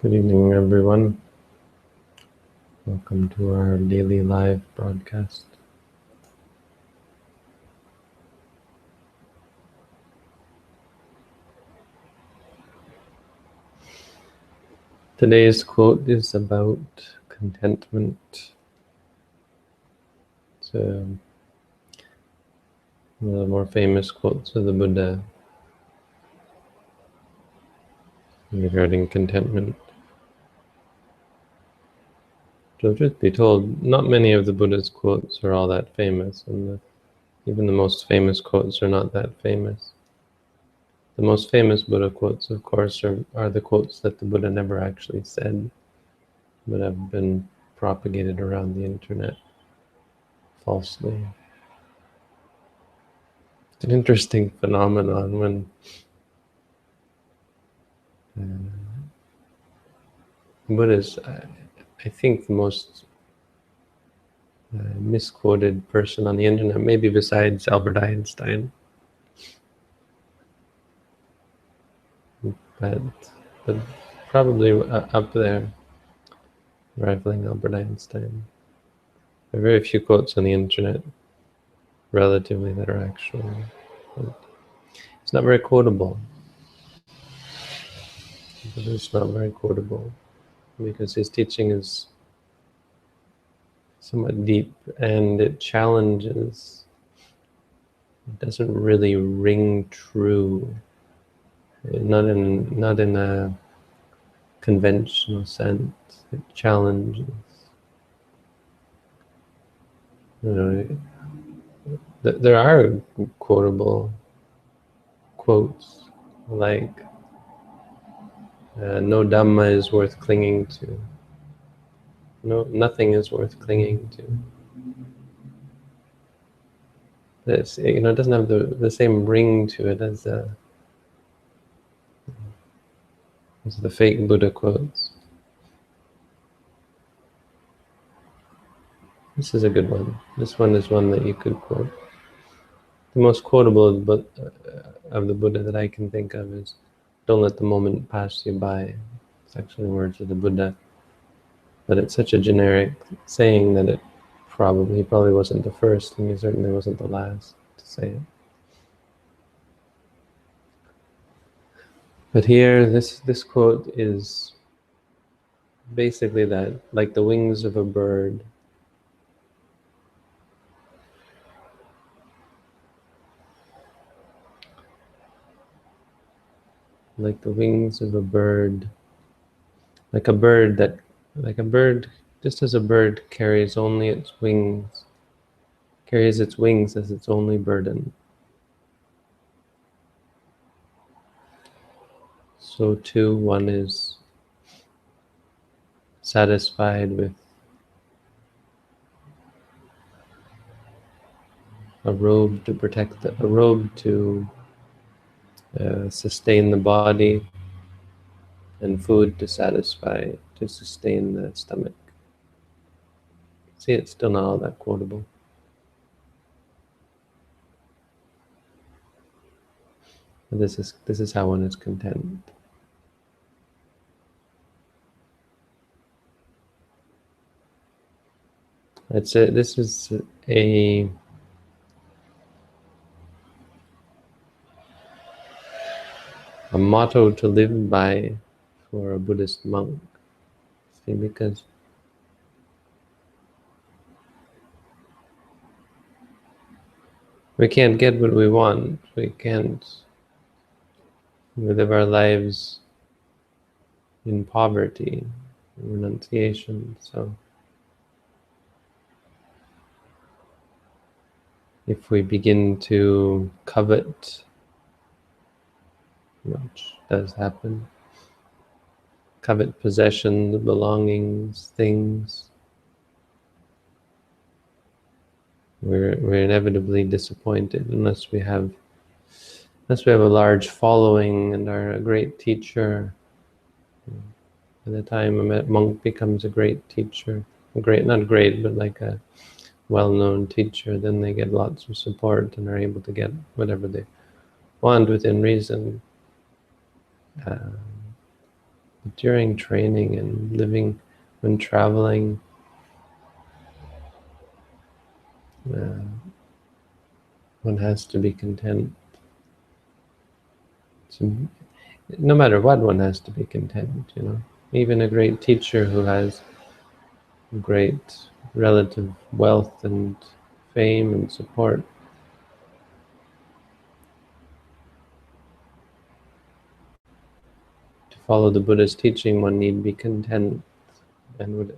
Good evening, everyone. Welcome to our daily live broadcast. Today's quote is about contentment. It's one of the more famous quotes of the Buddha regarding contentment. So truth be told, not many of the Buddha's quotes are all that famous, and even the most famous quotes are not that famous. The most famous Buddha quotes, of course, are the quotes that the Buddha never actually said, but have been propagated around the internet falsely. It's an interesting phenomenon when Buddha is, I think, the most misquoted person on the internet, maybe besides Albert Einstein. But probably up there, rivaling Albert Einstein. There are very few quotes on the internet, relatively, that are actual. It's not very quotable. It's not very quotable because his teaching is somewhat deep and it challenges. It doesn't really ring true, not in a conventional sense. It challenges. You know, there are quotable quotes like "No Dhamma is worth clinging to." No, nothing is worth clinging to. It's, it doesn't have the same ring to it as the fake Buddha quotes. This is a good one. This one is one that you could quote. The most quotable of the Buddha that I can think of is, "Don't let the moment pass you by." It's actually words of the Buddha, but it's such a generic saying that he probably wasn't the first, and he certainly wasn't the last to say it. But here, this quote is basically that, like the wings of a bird, like the wings of a bird, like a bird, just as a bird carries its wings as its only burden, so too one is satisfied with a robe to protect a robe to sustain the body, and food to sustain the stomach. See, it's still not all that quotable. But this is how one is content. This is a motto to live by for a Buddhist monk. See, because we can't get what we want. We live our lives in poverty, in renunciation. So if we begin to covet, which does happen, covet possessions, belongings, things, we're inevitably disappointed unless we have a large following and are a great teacher. By the time a monk becomes a great teacher, not great, but like a well-known teacher, then they get lots of support and are able to get whatever they want within reason. But during training and living, when traveling, one has to be content. So, no matter what, one has to be content, you know. Even a great teacher who has great relative wealth and fame and support, to follow the Buddha's teaching, one need be content. And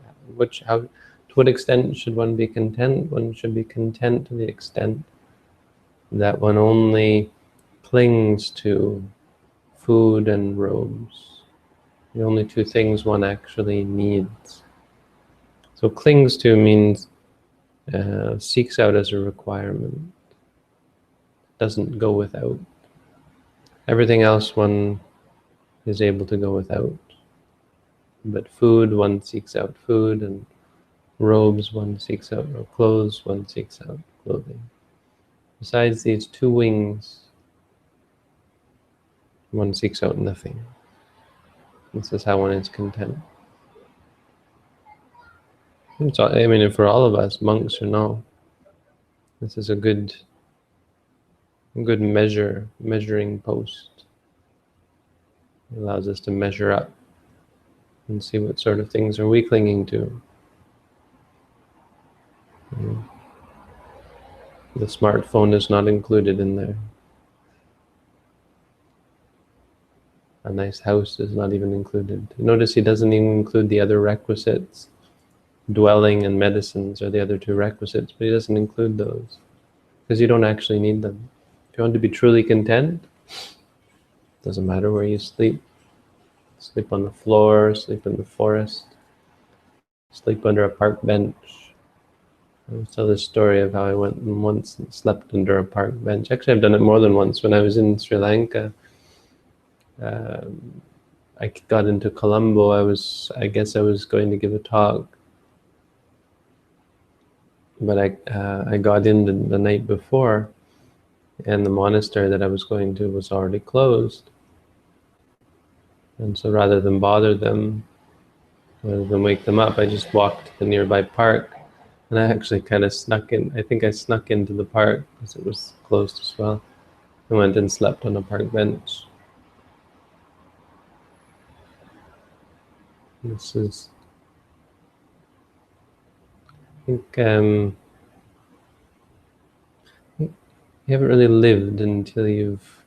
to what extent should one be content? One should be content to the extent that one only clings to food and robes, the only two things one actually needs. So clings to means seeks out as a requirement, doesn't go without. Everything else one is able to go without. But food, one seeks out food, and robes, one seeks out, or clothes, one seeks out clothing. Besides these two wings, one seeks out nothing. This is how one is content. I mean, for all of us, monks or no, this is a good measuring post. It allows us to measure up and see what sort of things are we clinging to. The smartphone is not included in there. A nice house is not even included. Notice he doesn't even include the other requisites. Dwelling and medicines are the other two requisites, but he doesn't include those because you don't actually need them. If you want to be truly content, it doesn't matter where you sleep. Sleep on the floor, sleep in the forest, sleep under a park bench. I always tell this story of how I went once and slept under a park bench. Actually, I've done it more than once. When I was in Sri Lanka, I got into Colombo. I guess I was going to give a talk, but I got in the night before, and the monastery that I was going to was already closed. And so rather than bother them, rather than wake them up, I just walked to the nearby park, and I actually kind of snuck in. I think I snuck into the park because it was closed as well. I went and slept on a park bench. This is, I think, you haven't really lived until you've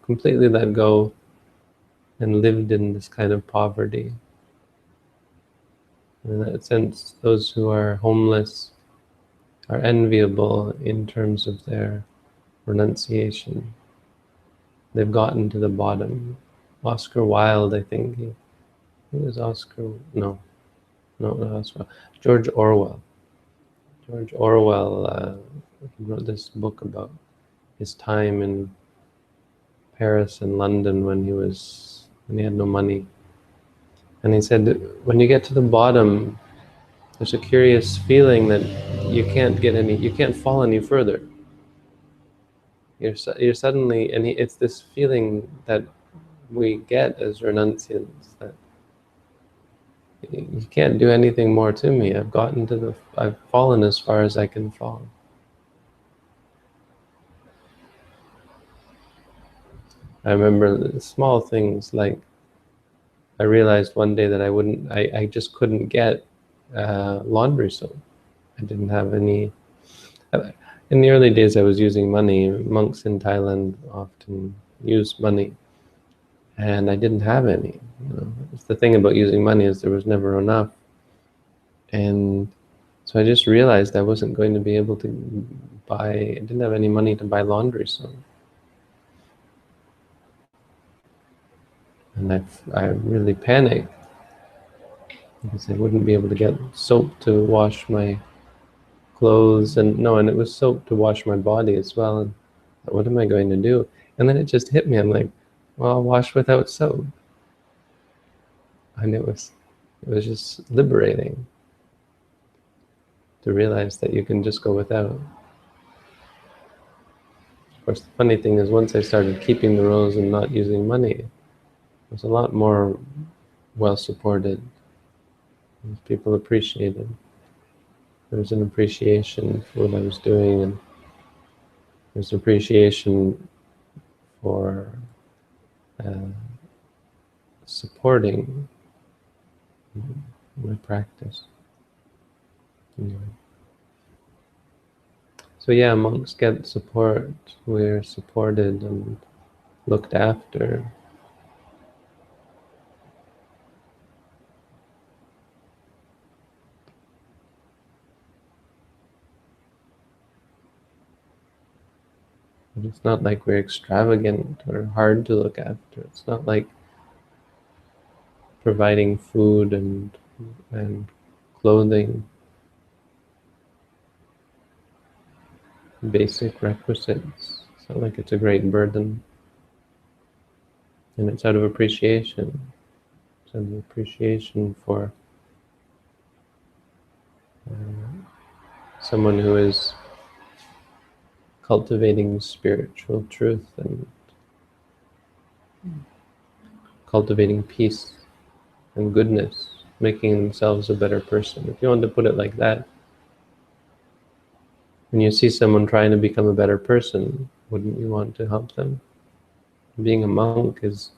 completely let go and lived in this kind of poverty. In that sense, those who are homeless are enviable in terms of their renunciation. They've gotten to the bottom. Oscar Wilde, I think, he was Oscar, no, not Oscar, George Orwell. George Orwell he wrote this book about his time in Paris and London when he had no money. And he said that when you get to the bottom, there's a curious feeling that you can't fall any further. You're suddenly, and it's this feeling that we get as renunciants, that you can't do anything more to me. I've fallen as far as I can fall. I remember small things like I realized one day that I just couldn't get laundry soap. I didn't have any. In the early days, I was using money. Monks in Thailand often use money, and I didn't have any. It's the thing about using money is there was never enough, and so I just realized I wasn't going to be able to buy. I didn't have any money to buy laundry soap, and I really panicked because I wouldn't be able to get soap to wash my clothes, and it was soap to wash my body as well. And what am I going to do? And then it just hit me. I'm like, well, I'll wash without soap. And it was just liberating to realize that you can just go without. Of course, the funny thing is once I started keeping the rose and not using money, was a lot more well supported. People appreciated. There was an appreciation for what I was doing, and there's appreciation for uh, supporting my practice. Anyway. So yeah, monks get support. We're supported and looked after. But it's not like we're extravagant or hard to look after. It's not like providing food and clothing, basic requisites. It's not like it's a great burden. And it's out of appreciation. It's out of appreciation for someone who is cultivating spiritual truth and cultivating peace and goodness, making themselves a better person. If you want to put it like that, when you see someone trying to become a better person, wouldn't you want to help them? Being a monk is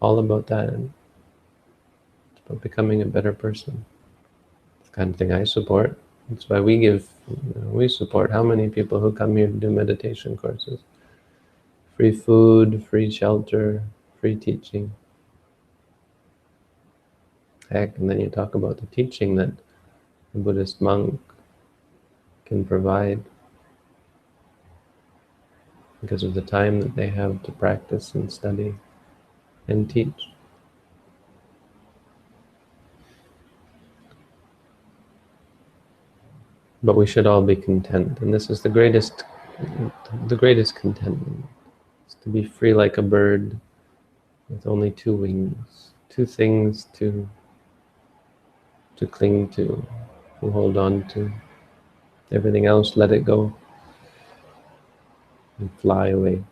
all about that. It's about becoming a better person. It's the kind of thing I support. That's why we support how many people who come here to do meditation courses. Free food, free shelter, free teaching. Heck, and then you talk about the teaching that a Buddhist monk can provide because of the time that they have to practice and study and teach. But we should all be content, and this is the greatest contentment. It's to be free like a bird with only two wings, two things to cling to hold on to. Everything else, let it go and fly away.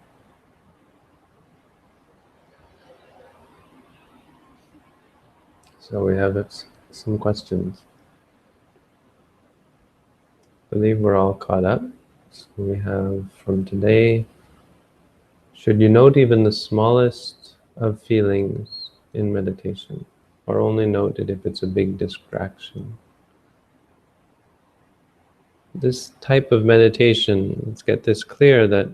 So we have some questions. I believe we're all caught up. So we have from today, should you note even the smallest of feelings in meditation, or only note it if it's a big distraction? This type of meditation, let's get this clear, that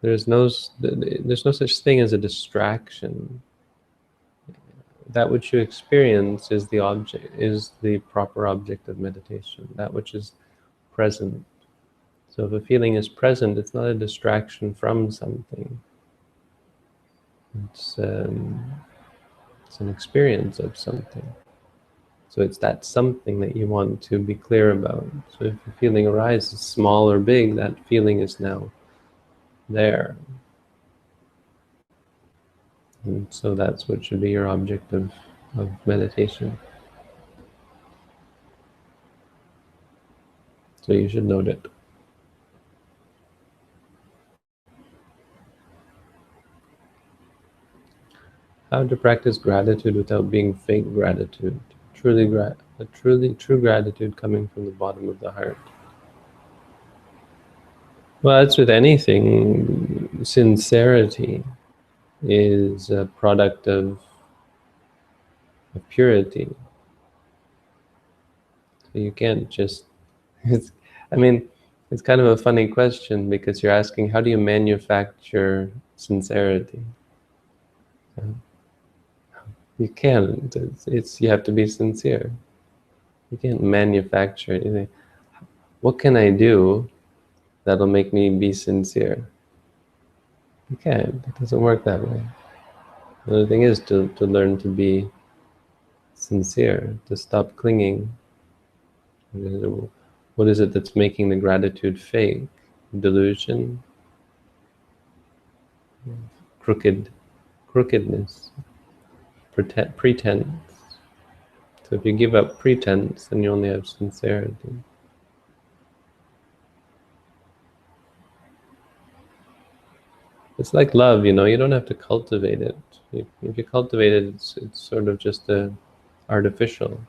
there's no such thing as a distraction. That which you experience is the proper object of meditation, that which is present. So if a feeling is present, it's not a distraction from something. It's an experience of something. So it's that something that you want to be clear about. So if a feeling arises, small or big, that feeling is now there. And so that's what should be your object of meditation. So you should note it. How to practice gratitude without being fake gratitude. Truly true gratitude coming from the bottom of the heart. Well, that's with anything. Sincerity is a product of purity. So you can't just, it's kind of a funny question, because you're asking, how do you manufacture sincerity? You can't. You have to be sincere. You can't manufacture anything. What can I do that'll make me be sincere? You can't. It doesn't work that way. The thing is to learn to be sincere, to stop clinging. What is it that's making the gratitude fake? Delusion? Crookedness? Pretense? So if you give up pretense, then you only have sincerity. It's like love, you don't have to cultivate it. If you cultivate it, it's sort of just artificial.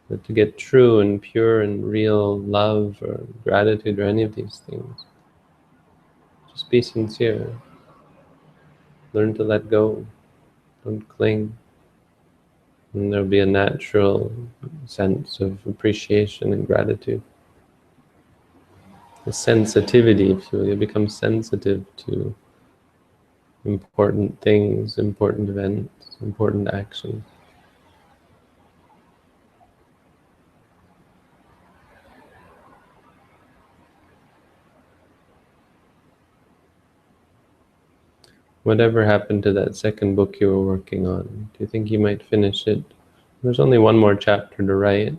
But to get true and pure and real love or gratitude or any of these things, just be sincere. Learn to let go. Don't cling. And there'll be a natural sense of appreciation and gratitude. The sensitivity, if you will. You become sensitive to important things, important events, important actions. Whatever happened to that second book you were working on? Do you think you might finish it? There's only one more chapter to write.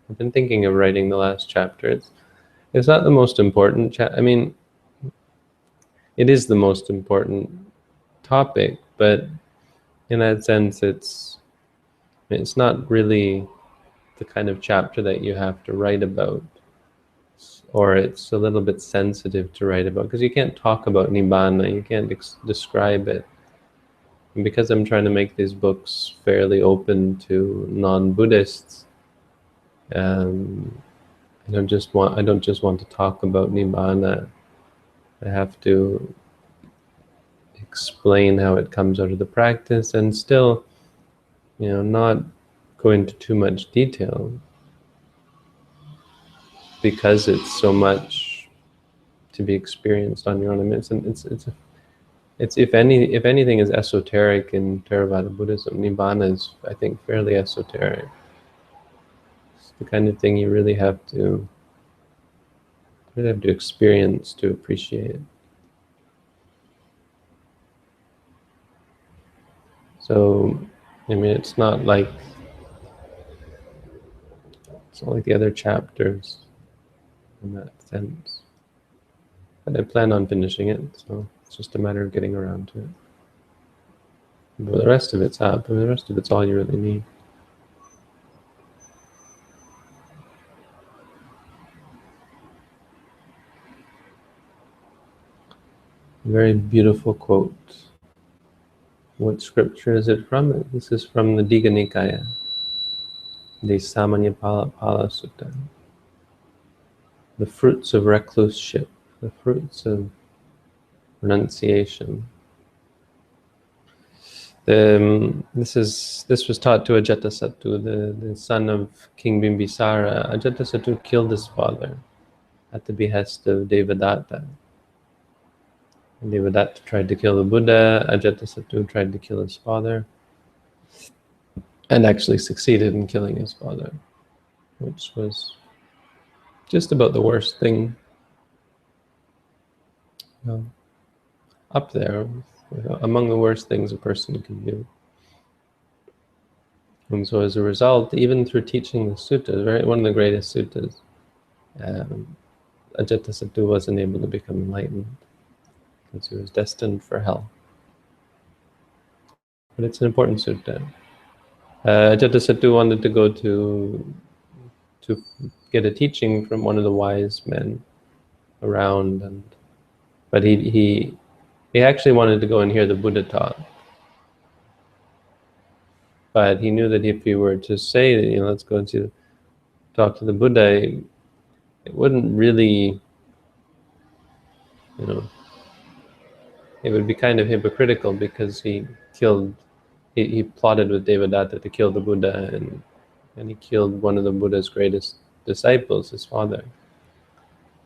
I've been thinking of writing the last chapter. It's not the most important I mean, it is the most important topic, but in that sense, it's not really the kind of chapter that you have to write about, or it's a little bit sensitive to write about, because you can't talk about Nibbana, you can't describe it. And because I'm trying to make these books fairly open to non-Buddhists, I don't just want to talk about Nibbana. I have to explain how it comes out of the practice, and still, not go into too much detail, because it's so much to be experienced on your own. I mean, it's if anything is esoteric in Theravada Buddhism, Nibbana is, I think, fairly esoteric. It's the kind of thing you really have to experience to appreciate. So, I mean, it's not like the other chapters in that sense. But I plan on finishing it, so it's just a matter of getting around to it. But the rest of it's up, and the rest of it's all you really need. A very beautiful quote. What scripture is it from? This is from the Digha Nikaya, the Samanyapala Sutta. The fruits of recluseship, the fruits of renunciation. This was taught to Ajatasattu, the son of King Bimbisara. Ajatasattu killed his father at the behest of Devadatta. And Devadatta tried to kill the Buddha. Ajatasattu tried to kill his father, and actually succeeded in killing his father, which was just about the worst thing up there, among the worst things a person can do. And so as a result, even through teaching the suttas, one of the greatest suttas, Ajatasattu wasn't able to become enlightened, because he was destined for hell. But it's an important sutta. Ajatasattu wanted to go to get a teaching from one of the wise men around, but he actually wanted to go and hear the Buddha talk. But he knew that if he were to say, let's go and talk to the Buddha, it wouldn't really, it would be kind of hypocritical, because he plotted with Devadatta to kill the Buddha, and he killed one of the Buddha's greatest disciples, his father.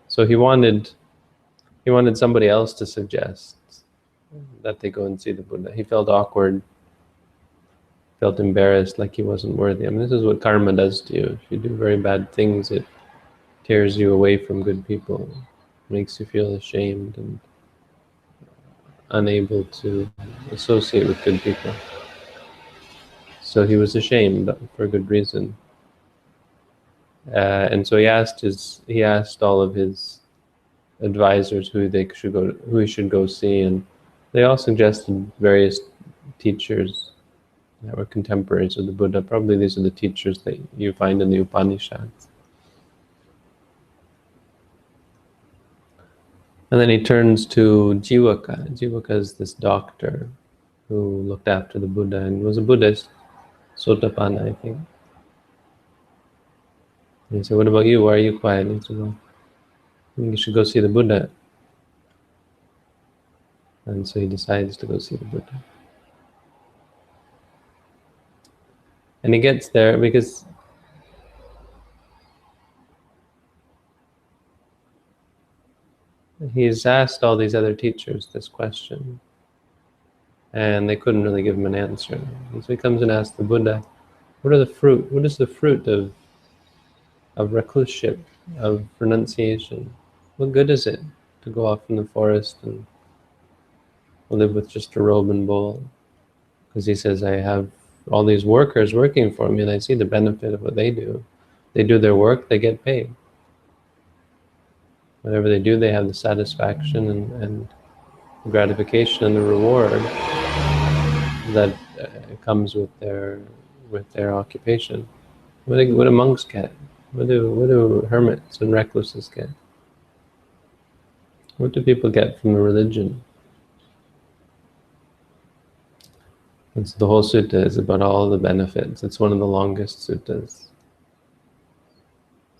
So he wanted somebody else to suggest that they go and see the Buddha. He felt awkward, felt embarrassed, like he wasn't worthy. I mean, this is what karma does to you. If you do very bad things, it tears you away from good people, makes you feel ashamed and unable to associate with good people. So he was ashamed for good reason. And so he asked all of his advisors who he should go see, and they all suggested various teachers that were contemporaries of the Buddha. Probably these are the teachers that you find in the Upanishads. And then he turns to Jivaka. Jivaka is this doctor who looked after the Buddha and was a Buddhist, Sotapanna, I think. And he said, "What about you? Why are you quiet?" And he said, "Well, I think you should go see the Buddha." And so he decides to go see the Buddha. And he gets there because he's asked all these other teachers this question, and they couldn't really give him an answer. And so he comes and asks the Buddha, what is the fruit of recluseship, of renunciation? What good is it to go off in the forest and live with just a robe and bowl? Because he says, I have all these workers working for me, and I see the benefit of what they do. They do their work, they get paid. Whatever they do, they have the satisfaction and the gratification and the reward that comes with their occupation. What do monks get? What do hermits and recluses get? What do people get from the religion? And so the whole sutta is about all the benefits. It's one of the longest suttas.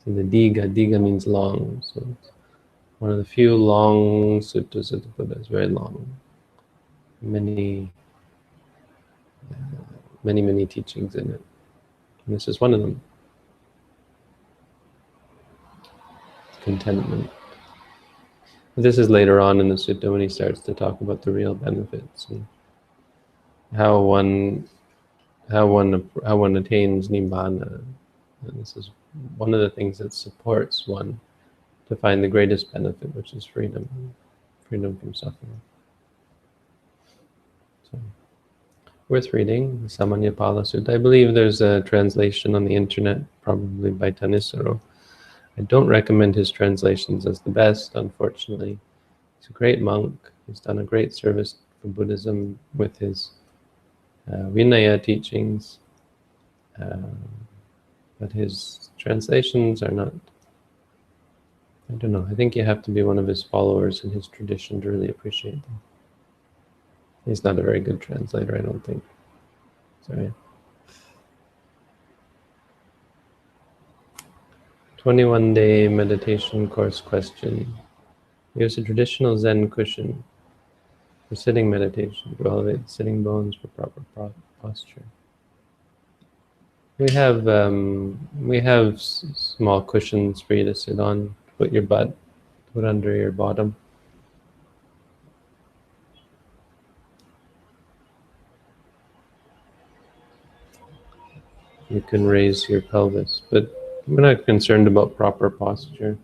So the Diga means long, so it's one of the few long suttas of the Buddha. It's very long. Many teachings in it. And this is one of them. Contentment. But this is later on in the sutta when he starts to talk about the real benefits and how one attains nibbana. And this is one of the things that supports one to find the greatest benefit, which is freedom from suffering. So, worth reading, the Samanyapala Sutta. I believe there's a translation on the internet, probably by Thanissaro. I don't recommend his translations as the best, unfortunately. He's a great monk. He's done a great service for Buddhism with his Vinaya teachings, but his translations are not, I don't know, I think you have to be one of his followers in his tradition to really appreciate them. He's not a very good translator, I don't think. Sorry. 21-day meditation course question. Use a traditional Zen cushion for sitting meditation to elevate the sitting bones for proper posture. We have small cushions for you to sit on. Put your butt, put under your bottom. You can raise your pelvis, but we're not concerned about proper posture.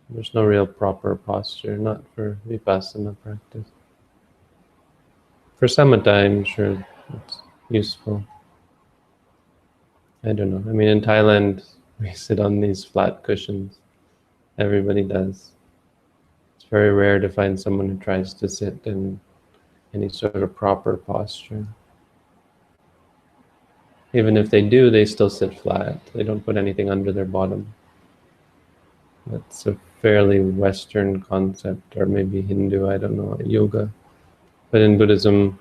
There's no real proper posture, not for vipassana practice. For samatha, I'm sure it's useful. I don't know. I mean, in Thailand, we sit on these flat cushions. Everybody does. It's very rare to find someone who tries to sit in any sort of proper posture. Even if they do, they still sit flat. They don't put anything under their bottom. That's a fairly Western concept, or maybe Hindu, I don't know, yoga. But in Buddhism,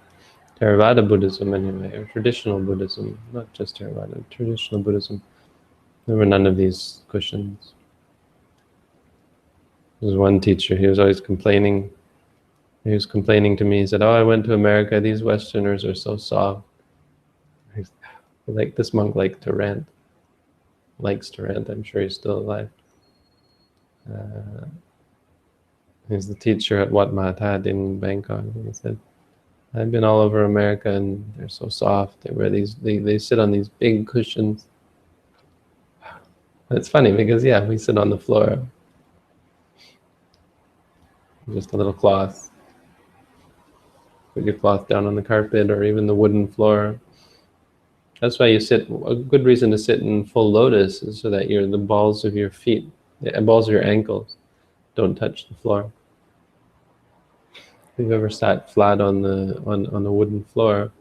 Theravada Buddhism anyway, or traditional Buddhism, not just Theravada, traditional Buddhism, there were none of these cushions. There was one teacher, he was always complaining. He was complaining to me, he said, "Oh, I went to America, these Westerners are so soft." Like, this monk likes to rant, I'm sure he's still alive. He's the teacher at Wat Mahathat in Bangkok. He said, "I've been all over America and they're so soft. They wear these, they sit on these big cushions." It's funny because, yeah, we sit on the floor. Just a little cloth. Put your cloth down on the carpet or even the wooden floor. That's why you sit, a good reason to sit in full lotus is so that the balls of your feet, the balls of your ankles don't touch the floor. If you've ever sat flat on the wooden floor,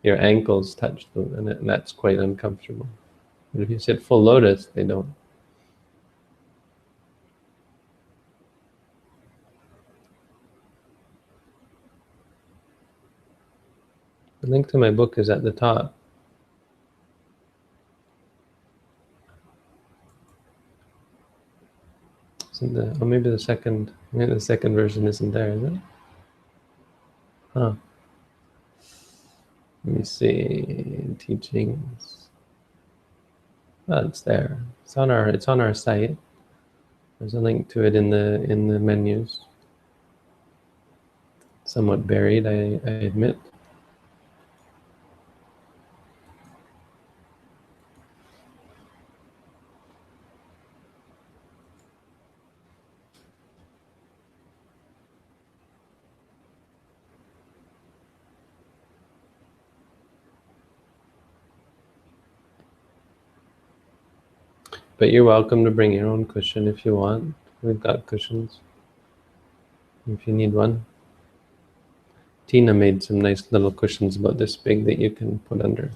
your ankles touch them, and that's quite uncomfortable. But if you sit full lotus, they don't. The link to my book is at the top. Isn't the, oh, maybe the second version isn't there, is it? Huh. Let me see. Teachings. Oh, it's there. It's on our site. There's a link to it in the menus. Somewhat buried, I admit. But you're welcome to bring your own cushion if you want. We've got cushions if you need one. Tina made some nice little cushions about this big that you can put under.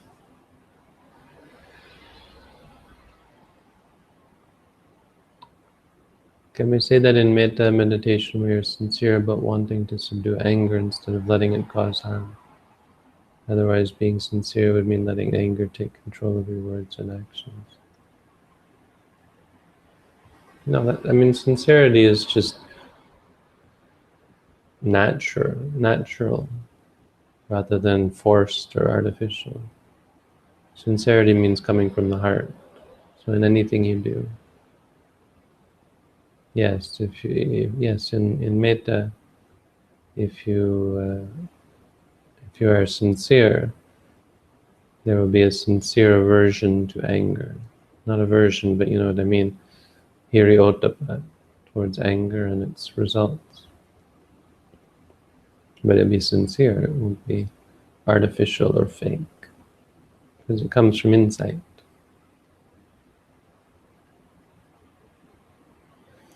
Can we say that in metta meditation we are sincere about wanting to subdue anger instead of letting it cause harm? Otherwise, being sincere would mean letting anger take control of your words and actions. No, I mean, sincerity is just natural, rather than forced or artificial. Sincerity means coming from the heart. So in anything you do, yes, in metta, if you are sincere, there will be a sincere aversion to anger. Not aversion, but you know what I mean. Hiri-ottappa, towards anger and its results. But it'll be sincere, it won't be artificial or fake, because it comes from insight.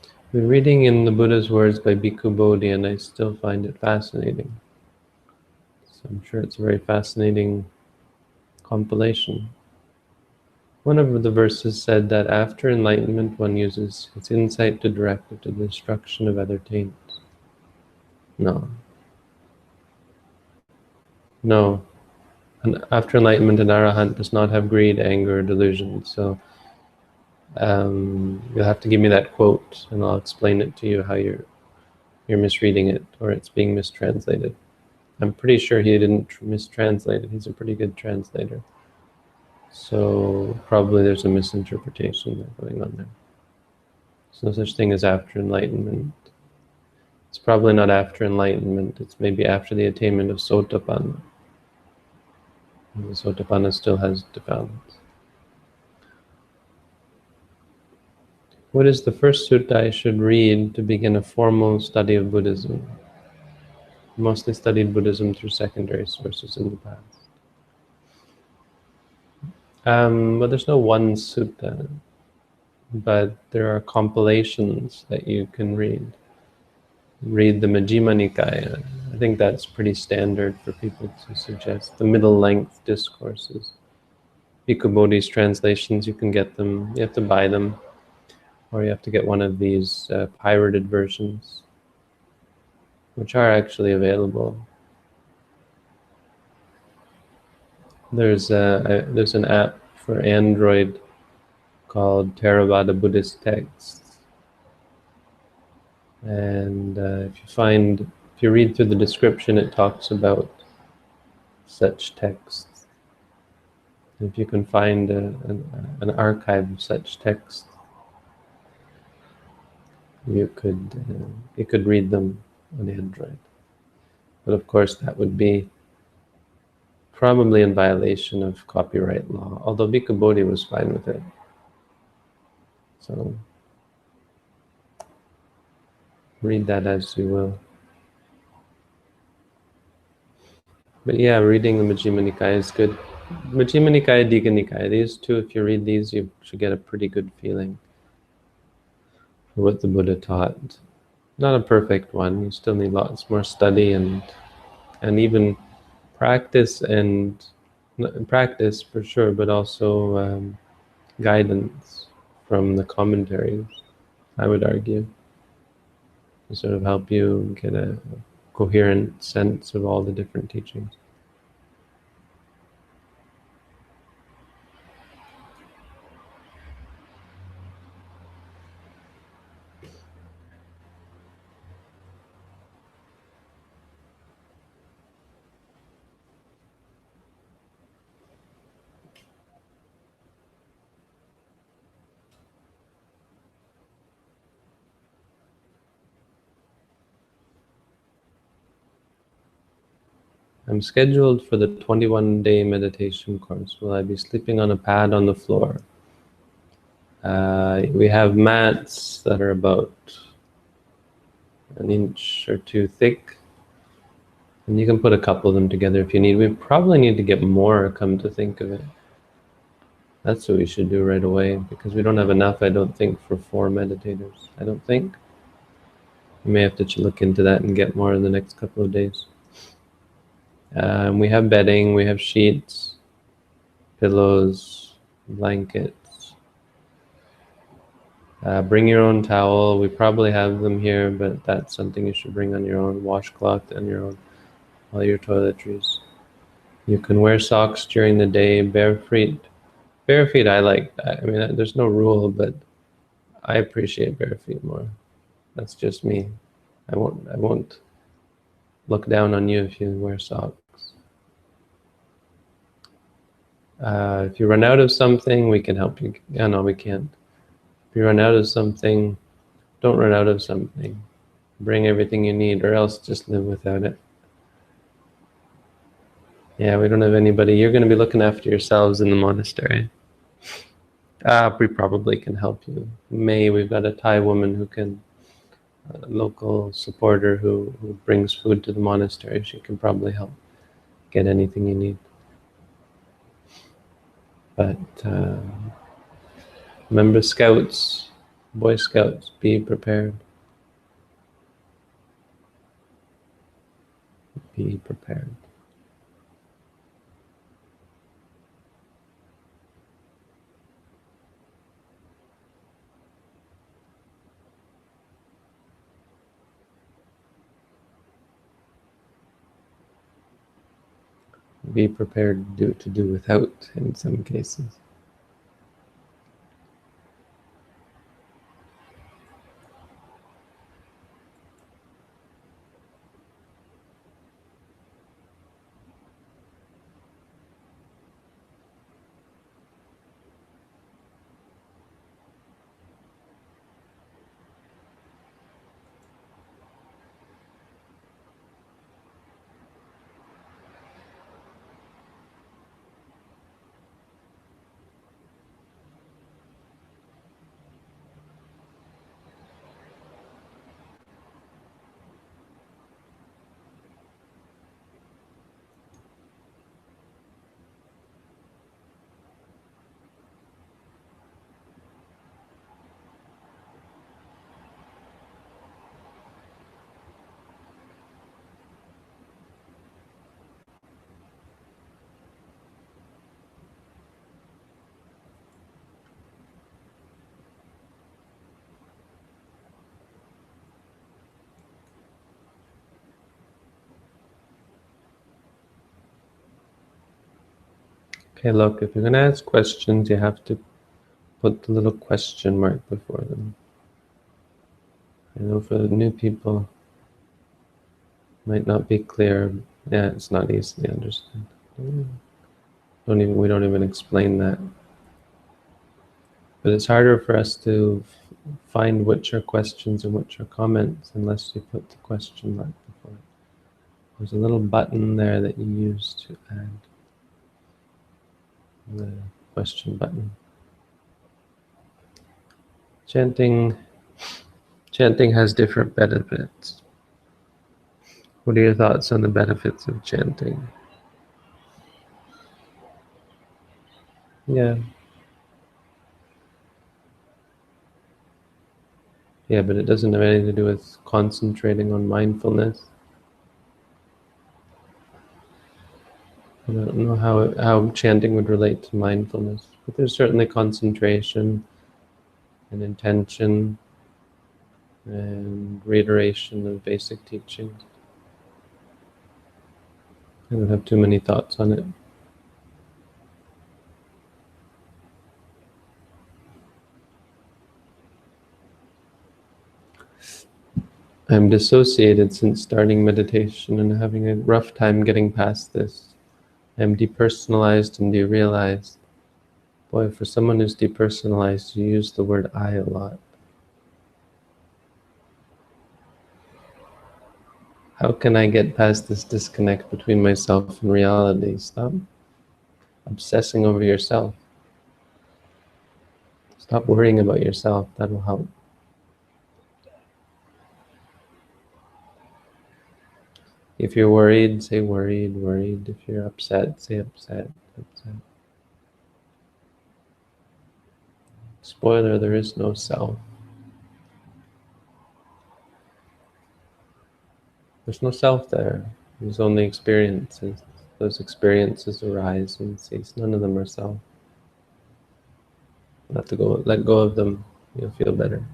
I've been reading in the Buddha's words by Bhikkhu Bodhi, and I still find it fascinating. So I'm sure it's a very fascinating compilation. One of the verses said that after enlightenment, one uses its insight to direct it to the destruction of other taints. No. And after enlightenment, an arahant does not have greed, anger, or delusion. So you'll have to give me that quote, and I'll explain it to you how you're misreading it, or it's being mistranslated. I'm pretty sure he didn't mistranslate it. He's a pretty good translator. So probably there's a misinterpretation going on there. There's no such thing as after enlightenment. It's probably not after enlightenment. It's maybe after the attainment of sotapanna. And the sotapanna still has defilements. What is the first sutta I should read to begin a formal study of Buddhism? I mostly studied Buddhism through secondary sources in the past. Well, there's no one sutta, but there are compilations that you can read. Read the Majjhima Nikaya. I think that's pretty standard for people to suggest. The middle-length discourses. Bhikkhu Bodhi's translations, you can get them, you have to buy them, or you have to get one of these pirated versions, which are actually available. There's an app for Android called Theravada Buddhist Texts, and if you read through the description, it talks about such texts. If you can find an archive of such texts, you could read them on Android. But of course, that would be probably in violation of copyright law, although Bhikkhu Bodhi was fine with it. So read that as you will. But yeah, reading the Majjhima Nikaya is good. Majjhima Nikaya, Digha Nikaya, these two, if you read these, you should get a pretty good feeling for what the Buddha taught. Not a perfect one, you still need lots more study and even practice for sure, but also guidance from the commentaries, I would argue, to sort of help you get a coherent sense of all the different teachings. I'm scheduled for the 21-day meditation course. Will I be sleeping on a pad on the floor? We have mats that are about an inch or two thick, and you can put a couple of them together if you need. We probably need to get more, come to think of it. That's what we should do right away, because we don't have enough, I don't think, for 4 meditators. I don't think. You may have to look into that and get more in the next couple of days. We have bedding, we have sheets, pillows, blankets. Bring your own towel. We probably have them here, but that's something you should bring on your own. Washcloth and your own, all your toiletries. You can wear socks during the day, bare feet. Bare feet, I like that. I mean, there's no rule, but I appreciate bare feet more. That's just me. I won't look down on you if you wear socks. If you run out of something, we can help you. Yeah, no, we can't. If you run out of something, don't run out of something. Bring everything you need, or else just live without it. Yeah, we don't have anybody. You're going to be looking after yourselves in the monastery. We probably can help you. We've got a Thai woman who can, a local supporter who brings food to the monastery. She can probably help get anything you need. But remember, Scouts, Boy Scouts, be prepared. Be prepared. Be prepared to do without in some cases. Okay, look, if you're going to ask questions, you have to put the little question mark before them. I know for the new people, might not be clear. Yeah, it's not easily understood. We don't even explain that. But it's harder for us to find which are questions and which are comments unless you put the question mark before it. There's a little button there that you use to add the question button. Chanting has different benefits. What are your thoughts on the benefits of chanting? Yeah. Yeah, but it doesn't have anything to do with concentrating on mindfulness. I don't know how chanting would relate to mindfulness, but there's certainly concentration and intention and reiteration of basic teachings. I don't have too many thoughts on it. I'm dissociated since starting meditation and having a rough time getting past this. I'm depersonalized and derealized. Boy, for someone who's depersonalized, you use the word I a lot. How can I get past this disconnect between myself and reality? Stop obsessing over yourself. Stop worrying about yourself. That will help. If you're worried, say worried, worried. If you're upset, say upset, upset. Spoiler, there is no self. There's no self there. There's only experiences. Those experiences arise and cease. None of them are self. Let go of them. You'll feel better.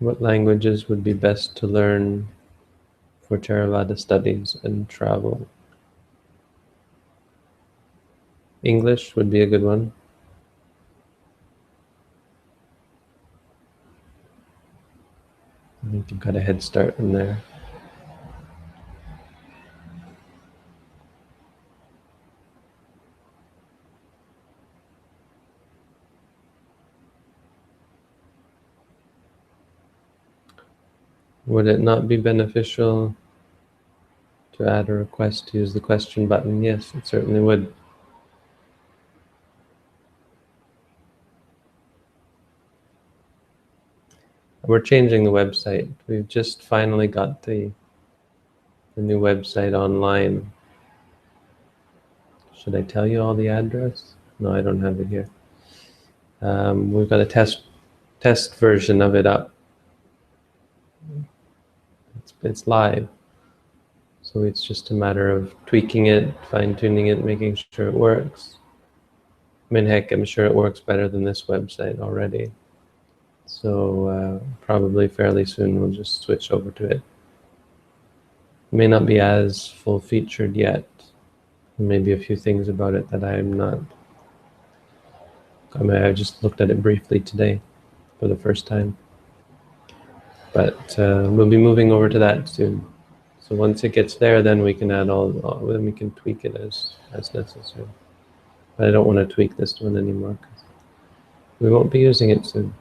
What languages would be best to learn for Theravada studies and travel? English would be a good one. I think you've got a head start in there. Would it not be beneficial to add a request to use the question button? Yes, it certainly would. We're changing the website. We've just finally got the new website online. Should I tell you all the address? No, I don't have it here. We've got a test version of it up. It's live. So it's just a matter of tweaking it, fine-tuning it, making sure it works. I mean, heck, I'm sure it works better than this website already. So probably fairly soon we'll just switch over to it. It may not be as full-featured yet. There may be a few things about it that I'm not. I mean, I just looked at it briefly today for the first time. But we'll be moving over to that soon. So once it gets there, then we can add then we can tweak it as necessary. But I don't want to tweak this one anymore because we won't be using it soon.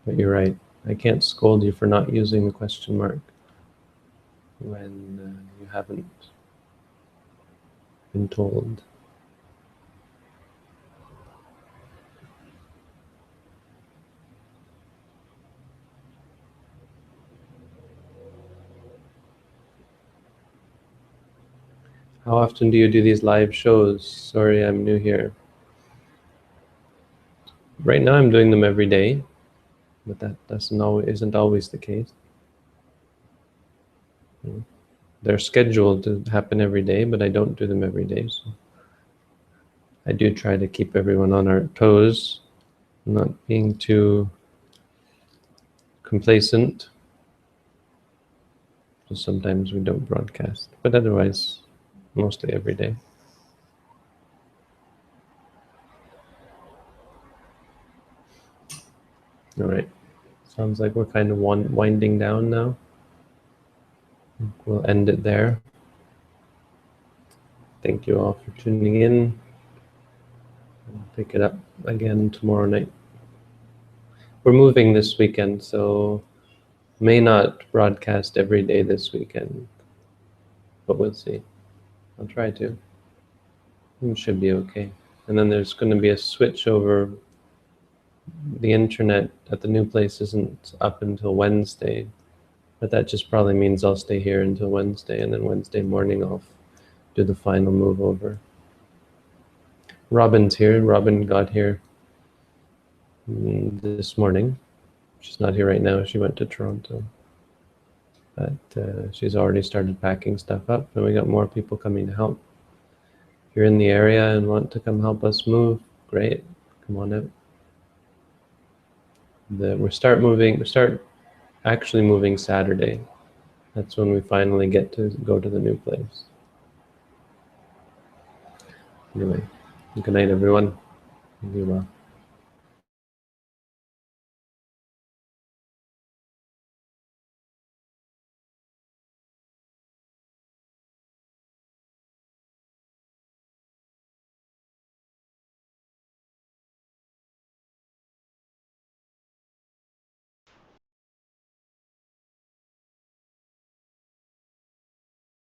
But you're right. I can't scold you for not using the question mark when you haven't been told. How often do you do these live shows? Sorry, I'm new here. Right now I'm doing them every day, but that isn't always the case. They're scheduled to happen every day, but I don't do them every day. So I do try to keep everyone on our toes, not being too complacent. So sometimes we don't broadcast, but otherwise, mostly every day. All right. Sounds like we're kind of winding down now. We'll end it there. Thank you all for tuning in. I'll pick it up again tomorrow night. We're moving this weekend, so may not broadcast every day this weekend, but we'll see. I'll try to. It should be okay. And then there's going to be a switch over. The internet at the new place isn't up until Wednesday, but that just probably means I'll stay here until Wednesday, and then Wednesday morning I'll do the final move over. Robin's here. Robin got here this morning. She's not here right now. She went to Toronto. But she's already started packing stuff up, and we got more people coming to help. If you're in the area and want to come help us move, great. Come on out. We start actually moving Saturday. That's when we finally get to go to the new place. Anyway, good night, everyone. Be well.